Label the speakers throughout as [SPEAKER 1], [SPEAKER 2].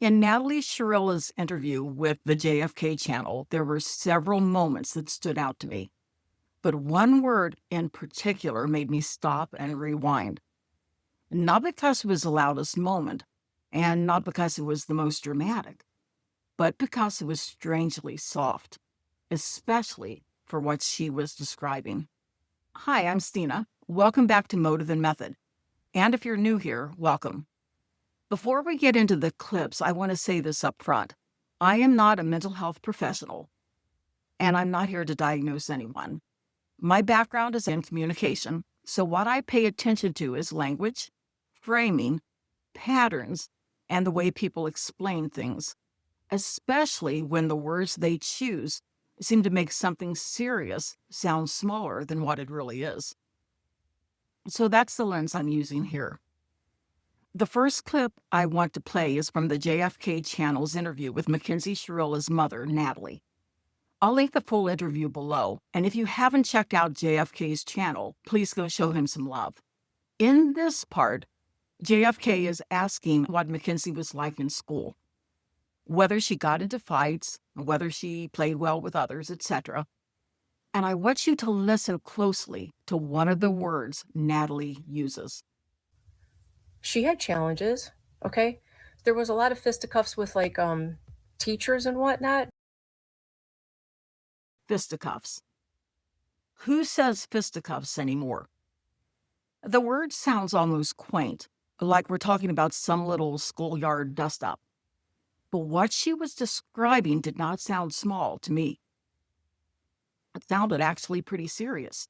[SPEAKER 1] In Natalie Shirilla's interview with the J.F.K. channel, there were several moments that stood out to me. But one word in particular made me stop and rewind. Not because it was the loudest moment, and not because it was the most dramatic, but because it was strangely soft, especially for what she was describing. Hi, I'm Stina. Welcome back to Motive and Method. And if you're new here, welcome. Before we get into the clips, I want to say this up front. I am not a mental health professional, and I'm not here to diagnose anyone. My background is in communication, so what I pay attention to is language, framing, patterns, and the way people explain things, especially when the words they choose seem to make something serious sound smaller than what it really is. So that's the lens I'm using here. The first clip I want to play is from the J.F.K. channel's interview with Mackenzie Shirilla's mother, Natalie. I'll link the full interview below, and if you haven't checked out J.F.K.'s channel, please go show him some love. In this part, J.F.K. is asking what Mackenzie was like in school, whether she got into fights, whether she played well with others, etc. And I want you to listen closely to one of the words Natalie uses.
[SPEAKER 2] She had challenges, okay? There was a lot of fisticuffs with, like, teachers and whatnot.
[SPEAKER 1] Fisticuffs. Who says fisticuffs anymore? The word sounds almost quaint, like we're talking about some little schoolyard dust-up. But what she was describing did not sound small to me. It sounded actually pretty serious.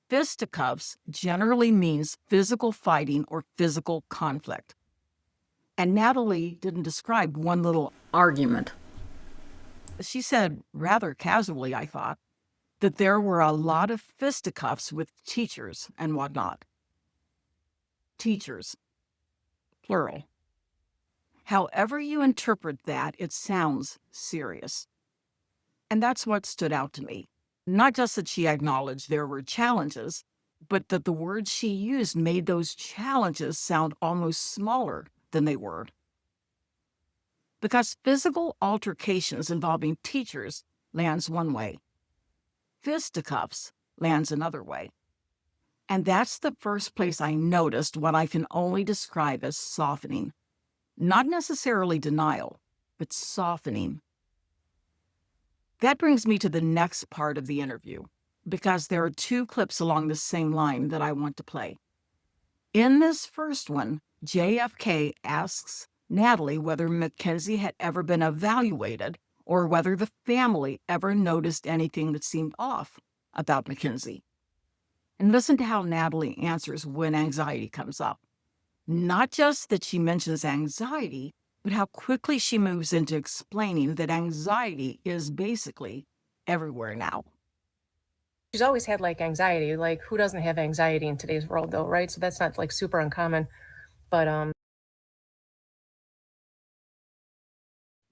[SPEAKER 1] Fisticuffs generally means physical fighting or physical conflict. And Natalie didn't describe one little argument. She said, rather casually, I thought, that there were a lot of fisticuffs with teachers and whatnot. Teachers, plural. However you interpret that, it sounds serious. And that's what stood out to me. Not just that she acknowledged there were challenges, but that the words she used made those challenges sound almost smaller than they were. Because physical altercations involving teachers lands one way. Fisticuffs lands another way. And that's the first place I noticed what I can only describe as softening. Not necessarily denial, but softening. That brings me to the next part of the interview, because there are two clips along the same line that I want to play. In this first one, J.F.K. asks Natalie whether Mackenzie had ever been evaluated or whether the family ever noticed anything that seemed off about Mackenzie. And listen to how Natalie answers when anxiety comes up. Not just that she mentions anxiety, but how quickly she moves into explaining that anxiety is basically everywhere now.
[SPEAKER 2] She's always had, like, anxiety. Like, who doesn't have anxiety in today's world, though, right? So that's not, like, super uncommon. But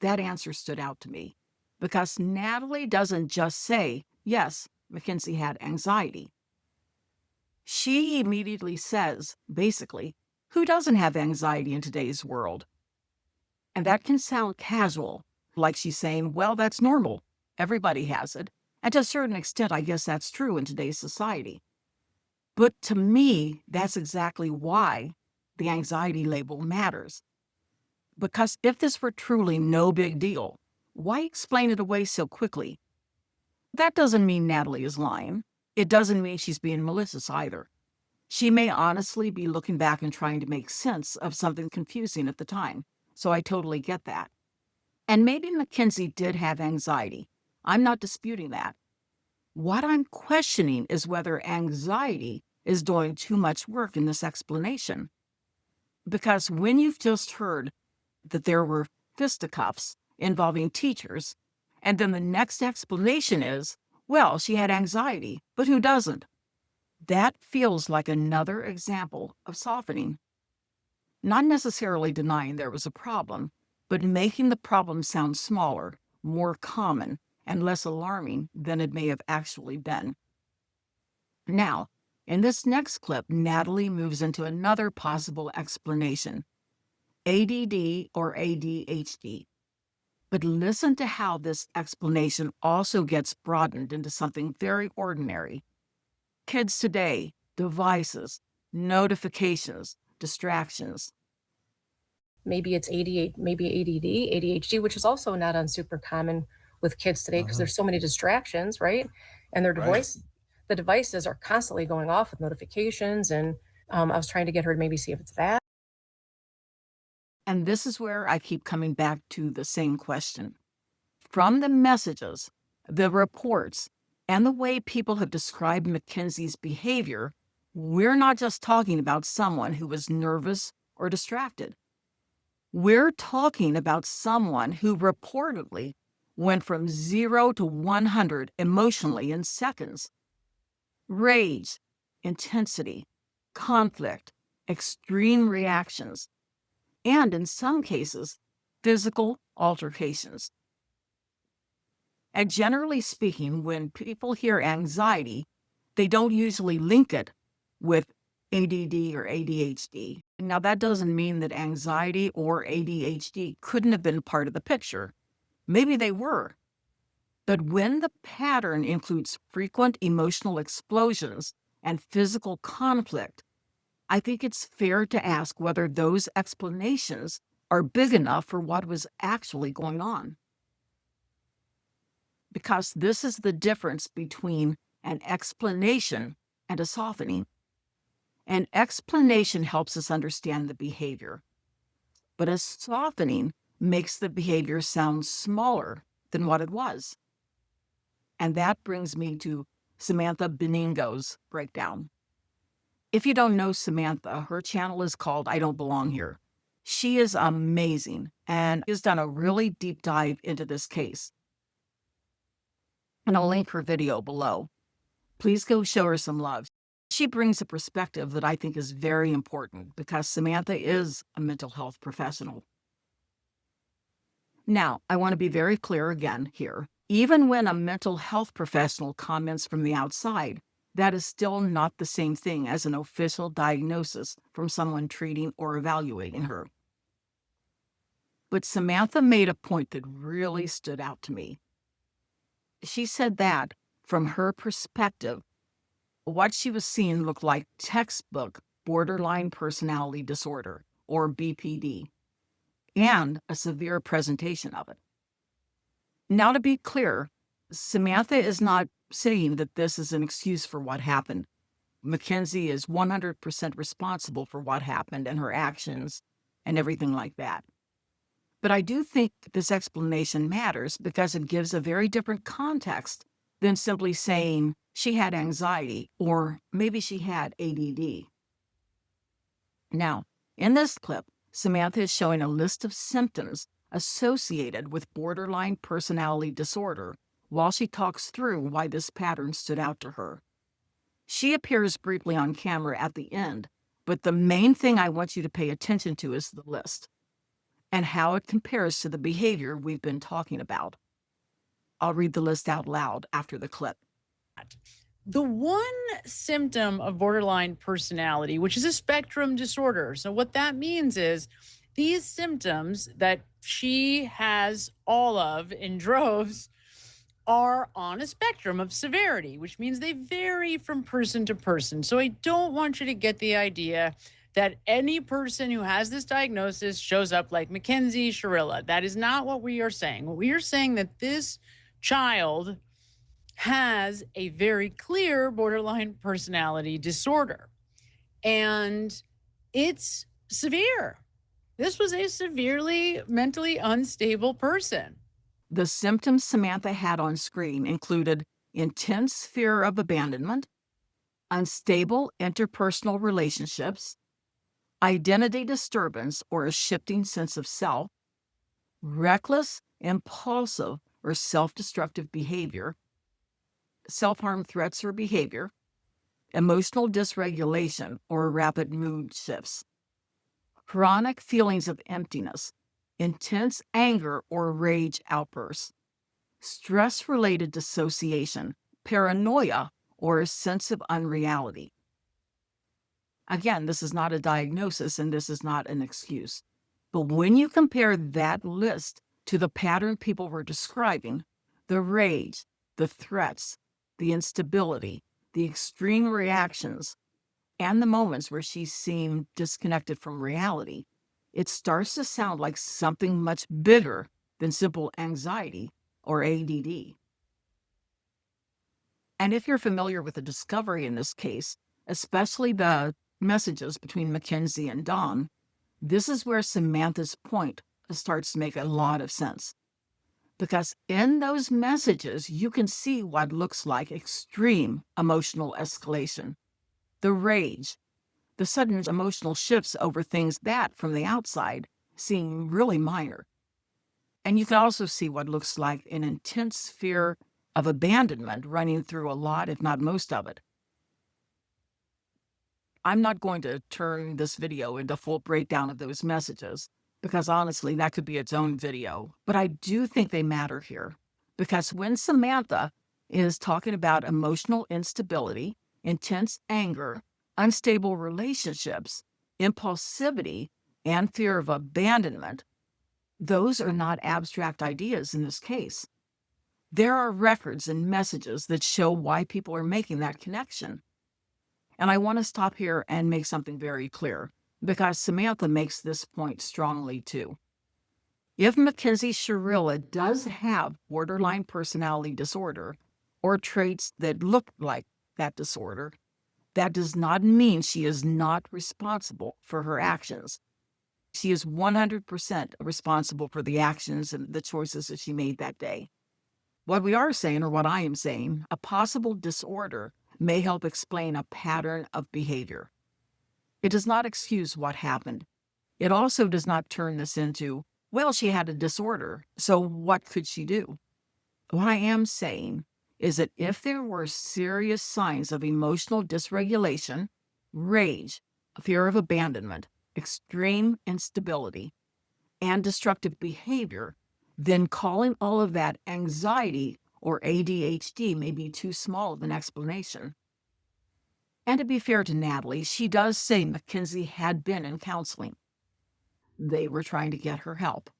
[SPEAKER 1] That answer stood out to me because Natalie doesn't just say, yes, Mackenzie had anxiety. She immediately says, basically, who doesn't have anxiety in today's world? And that can sound casual, like she's saying, well, that's normal. Everybody has it. And to a certain extent, I guess that's true in today's society. But to me, that's exactly why the anxiety label matters. Because if this were truly no big deal, why explain it away so quickly? That doesn't mean Natalie is lying. It doesn't mean she's being malicious either. She may honestly be looking back and trying to make sense of something confusing at the time. So I totally get that. And maybe Mackenzie did have anxiety. I'm not disputing that. What I'm questioning is whether anxiety is doing too much work in this explanation. Because when you've just heard that there were fisticuffs involving teachers, and then the next explanation is, well, she had anxiety, but who doesn't? That feels like another example of softening. Not necessarily denying there was a problem, but making the problem sound smaller, more common, and less alarming than it may have actually been. Now, in this next clip, Natalie moves into another possible explanation. ADD or ADHD. But listen to how this explanation also gets broadened into something very ordinary. Kids today, devices, notifications, distractions.
[SPEAKER 2] Maybe it's 88, maybe ADD, ADHD, which is also not super common with kids today because
[SPEAKER 3] Mhm.
[SPEAKER 2] there's so many distractions, right? And their
[SPEAKER 3] Right.
[SPEAKER 2] the devices are constantly going off with notifications. And I was trying to get her to maybe see if it's that.
[SPEAKER 1] And this is where I keep coming back to the same question. From the messages, the reports, and the way people have described Mackenzie's behavior, we're not just talking about someone who was nervous or distracted. We're talking about someone who reportedly went from 0 to 100 emotionally in seconds. Rage, intensity, conflict, extreme reactions, and in some cases, physical altercations. And generally speaking, when people hear anxiety, they don't usually link it with ADD or ADHD. Now, that doesn't mean that anxiety or ADHD couldn't have been part of the picture. Maybe they were. But when the pattern includes frequent emotional explosions and physical conflict, I think it's fair to ask whether those explanations are big enough for what was actually going on. Because this is the difference between an explanation and a softening. An explanation helps us understand the behavior, but a softening makes the behavior sound smaller than what it was. And that brings me to Samantha Benigno's breakdown. If you don't know Samantha, her channel is called I Don't Belong Here. She is amazing and has done a really deep dive into this case. And I'll link her video below. Please go show her some love. She brings a perspective that I think is very important because Samantha is a mental health professional. Now, I want to be very clear again here. Even when a mental health professional comments from the outside, that is still not the same thing as an official diagnosis from someone treating or evaluating her. But Samantha made a point that really stood out to me. She said that, from her perspective, what she was seeing looked like textbook borderline personality disorder, or BPD, and a severe presentation of it. Now, to be clear, Samantha is not saying that this is an excuse for what happened. Mackenzie is 100% responsible for what happened and her actions and everything like that. But I do think this explanation matters because it gives a very different context than simply saying she had anxiety or maybe she had ADD. Now, in this clip, Samantha is showing a list of symptoms associated with borderline personality disorder while she talks through why this pattern stood out to her. She appears briefly on camera at the end, but the main thing I want you to pay attention to is the list and how it compares to the behavior we've been talking about. I'll read the list out loud after the clip.
[SPEAKER 4] The one symptom of borderline personality, which is a spectrum disorder. So, what that means is these symptoms that she has all of in droves are on a spectrum of severity, which means they vary from person to person. So, I don't want you to get the idea that any person who has this diagnosis shows up like Mackenzie Shirilla. That is not what we are saying. What we are saying that this child has a very clear borderline personality disorder. And it's severe. This was a severely mentally unstable person.
[SPEAKER 1] The symptoms Samantha had on screen included intense fear of abandonment, unstable interpersonal relationships, identity disturbance or a shifting sense of self, reckless, impulsive, or self-destructive behavior, self-harm threats or behavior, emotional dysregulation or rapid mood shifts, chronic feelings of emptiness, intense anger or rage outbursts, stress-related dissociation, paranoia, or a sense of unreality. Again, this is not a diagnosis and this is not an excuse, But when you compare that list to the pattern people were describing, the rage, the threats, the instability, the extreme reactions, and the moments where she seemed disconnected from reality, it starts to sound like something much bigger than simple anxiety or ADD. And if you're familiar with the discovery in this case, especially the messages between Mackenzie and Don, this is where Samantha's point starts to make a lot of sense. Because in those messages, you can see what looks like extreme emotional escalation, the rage, the sudden emotional shifts over things that, from the outside, seem really minor. And you can also see what looks like an intense fear of abandonment running through a lot, if not most of it. I'm not going to turn this video into full breakdown of those messages, because honestly, that could be its own video. But I do think they matter here, because when Samantha is talking about emotional instability, intense anger, unstable relationships, impulsivity, and fear of abandonment, those are not abstract ideas in this case. There are records and messages that show why people are making that connection. And I want to stop here and make something very clear, because Samantha makes this point strongly too. If Mackenzie Shirilla does have borderline personality disorder or traits that look like that disorder, that does not mean she is not responsible for her actions. She is 100% responsible for the actions and the choices that she made that day. What we are saying, or what I am saying, a possible disorder may help explain a pattern of behavior. It does not excuse what happened. It also does not turn this into, well, she had a disorder, so what could she do? What I am saying is that if there were serious signs of emotional dysregulation, rage, fear of abandonment, extreme instability, and destructive behavior, then calling all of that anxiety or ADHD may be too small of an explanation. And to be fair to Natalie, she does say Mackenzie had been in counseling. They were trying to get her help.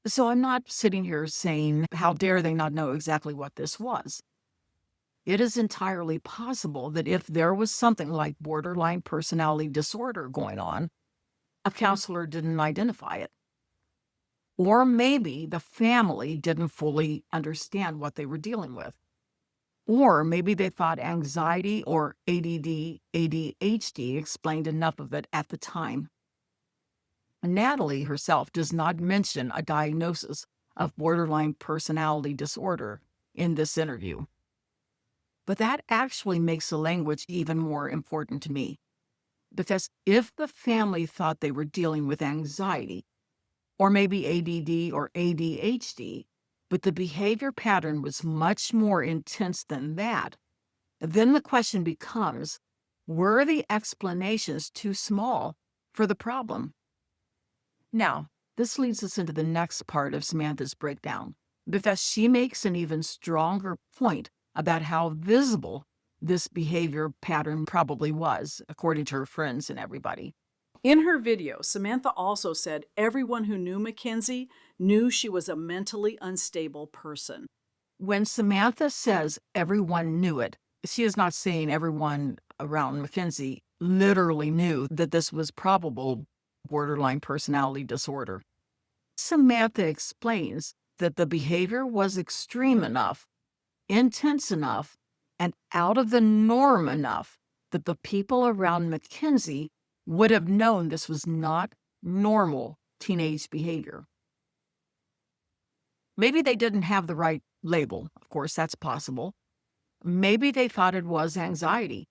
[SPEAKER 1] So I'm not sitting here saying, how dare they not know exactly what this was? It is entirely possible that if there was something like borderline personality disorder going on, a counselor didn't identify it. Or maybe the family didn't fully understand what they were dealing with. Or maybe they thought anxiety or ADD, ADHD explained enough of it at the time. Natalie herself does not mention a diagnosis of borderline personality disorder in this interview. But that actually makes the language even more important to me. Because if the family thought they were dealing with anxiety, or maybe ADD or ADHD, but the behavior pattern was much more intense than that, then the question becomes, were the explanations too small for the problem? Now, this leads us into the next part of Samantha's breakdown, because she makes an even stronger point about how visible this behavior pattern probably was, according to her friends and everybody.
[SPEAKER 3] In her video, Samantha also said everyone who knew Mackenzie knew she was a mentally unstable person.
[SPEAKER 1] When Samantha says everyone knew it, she is not saying everyone around Mackenzie literally knew that this was probable borderline personality disorder. Samantha explains that the behavior was extreme enough, intense enough, and out of the norm enough that the people around Mackenzie would have known this was not normal teenage behavior. Maybe they didn't have the right label. Of course, that's possible. Maybe they thought it was anxiety.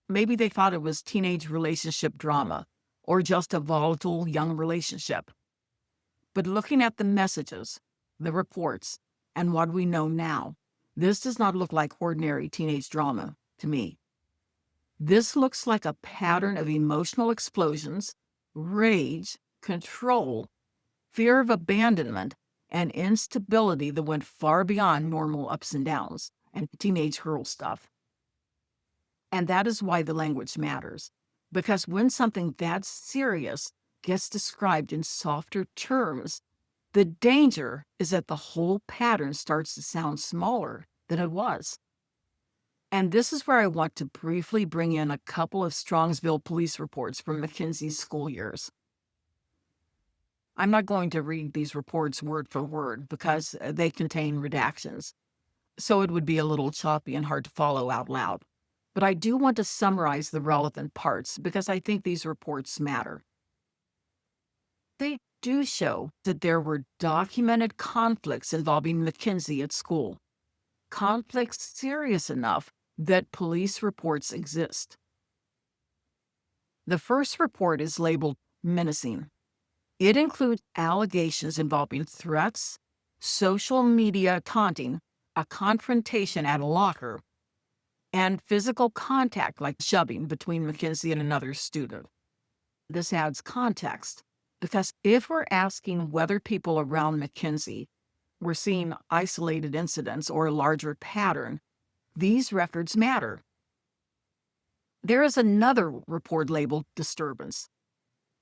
[SPEAKER 1] Maybe they thought it was teenage relationship drama or just a volatile young relationship. But looking at the messages, the reports, and what we know now, this does not look like ordinary teenage drama to me. This looks like a pattern of emotional explosions, rage, control, fear of abandonment, and instability that went far beyond normal ups and downs and teenage girl stuff. And that is why the language matters, because when something that serious gets described in softer terms, the danger is that the whole pattern starts to sound smaller than it was. And this is where I want to briefly bring in a couple of Strongsville police reports from Mackenzie's school years. I'm not going to read these reports word for word because they contain redactions, so it would be a little choppy and hard to follow out loud. But I do want to summarize the relevant parts because I think these reports matter. They do show that there were documented conflicts involving Mackenzie at school. Conflicts serious enough that police reports exist. The first report is labeled menacing. It includes allegations involving threats, social media taunting, a confrontation at a locker, and physical contact like shoving between Mackenzie and another student. This adds context because if we're asking whether people around Mackenzie were seeing isolated incidents or a larger pattern, these records matter. There is another report labeled disturbance.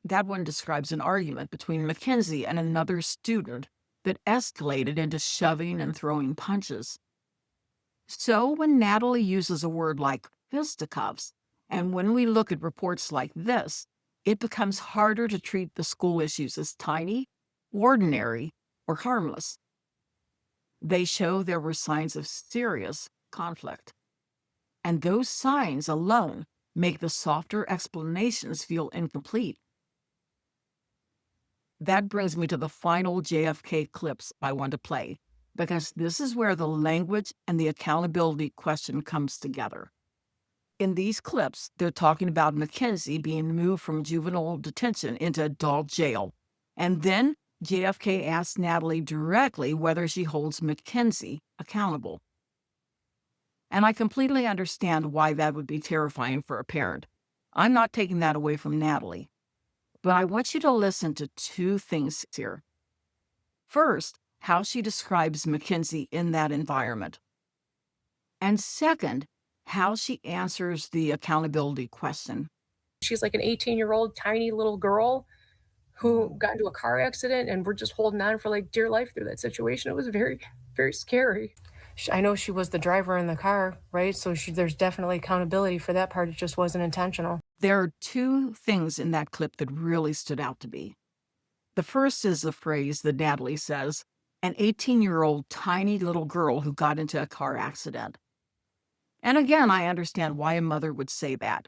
[SPEAKER 1] That one describes an argument between Mackenzie and another student that escalated into shoving and throwing punches. So when Natalie uses a word like fisticuffs, and when we look at reports like this, it becomes harder to treat the school issues as tiny, ordinary, or harmless. They show there were signs of serious conflict. And those signs alone make the softer explanations feel incomplete. That brings me to the final J.F.K. clips I want to play, because this is where the language and the accountability question comes together. In these clips, they're talking about Mackenzie being moved from juvenile detention into adult jail. And then J.F.K. asks Natalie directly whether she holds Mackenzie accountable. And I completely understand why that would be terrifying for a parent. I'm not taking that away from Natalie. But I want you to listen to two things here. First, how she describes Mackenzie in that environment. And second, how she answers the accountability question.
[SPEAKER 2] She's like an 18-year-old tiny little girl who got into a car accident, and we're just holding on for like dear life through that situation. It was very, very scary. I know she was the driver in the car, right? So there's definitely accountability for that part. It just wasn't intentional.
[SPEAKER 1] There are two things in that clip that really stood out to me. The first is the phrase that Natalie says, an 18-year-old tiny little girl who got into a car accident. And again, I understand why a mother would say that.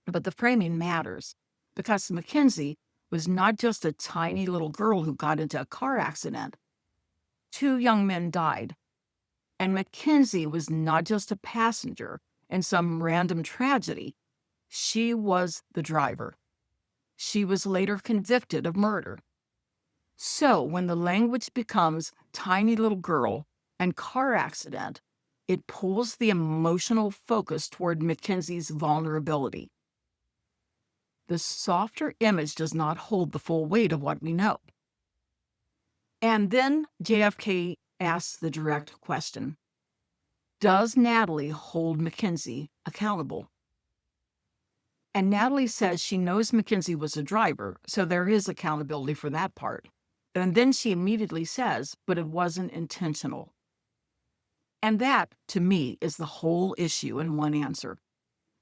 [SPEAKER 1] But the framing matters, because Mackenzie was not just a tiny little girl who got into a car accident. 2 young men died. And Mackenzie was not just a passenger in some random tragedy. She was the driver. She was later convicted of murder. So when the language becomes tiny little girl and car accident, it pulls the emotional focus toward Mackenzie's vulnerability. The softer image does not hold the full weight of what we know. And then J.F.K. asks the direct question, does Natalie hold Mackenzie accountable? And Natalie says she knows Mackenzie was a driver, so there is accountability for that part. And then she immediately says, but it wasn't intentional. And that, to me, is the whole issue in one answer.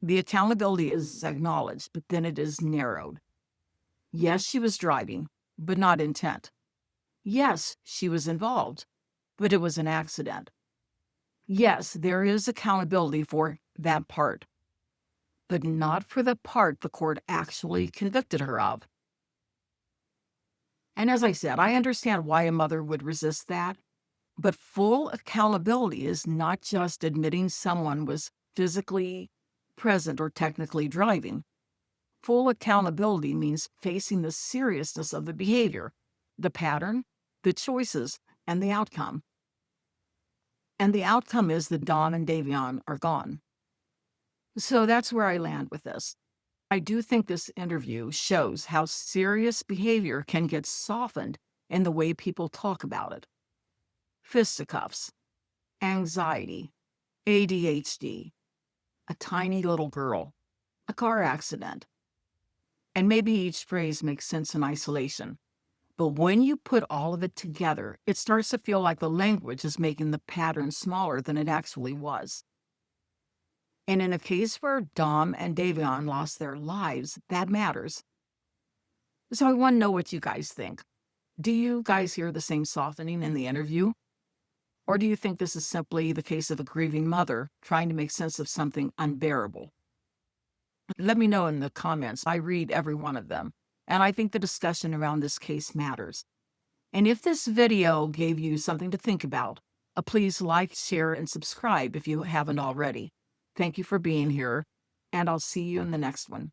[SPEAKER 1] The accountability is acknowledged, but then it is narrowed. Yes, she was driving, but not intent. Yes, she was involved, but it was an accident. Yes, there is accountability for that part, but not for the part the court actually convicted her of. And as I said, I understand why a mother would resist that, but full accountability is not just admitting someone was physically present or technically driving. Full accountability means facing the seriousness of the behavior, the pattern, the choices, and the outcome. And the outcome is that Dawn and Davion are gone. So that's where I land with this. I do think this interview shows how serious behavior can get softened in the way people talk about it. Fisticuffs, anxiety, ADHD, a tiny little girl, a car accident. And maybe each phrase makes sense in isolation. But when you put all of it together, it starts to feel like the language is making the pattern smaller than it actually was. And in a case where Dom and Davion lost their lives, that matters. So I want to know what you guys think. Do you guys hear the same softening in the interview? Or do you think this is simply the case of a grieving mother trying to make sense of something unbearable? Let me know in the comments. I read every one of them, and I think the discussion around this case matters. And if this video gave you something to think about, please like, share, and subscribe if you haven't already. Thank you for being here, and I'll see you in the next one.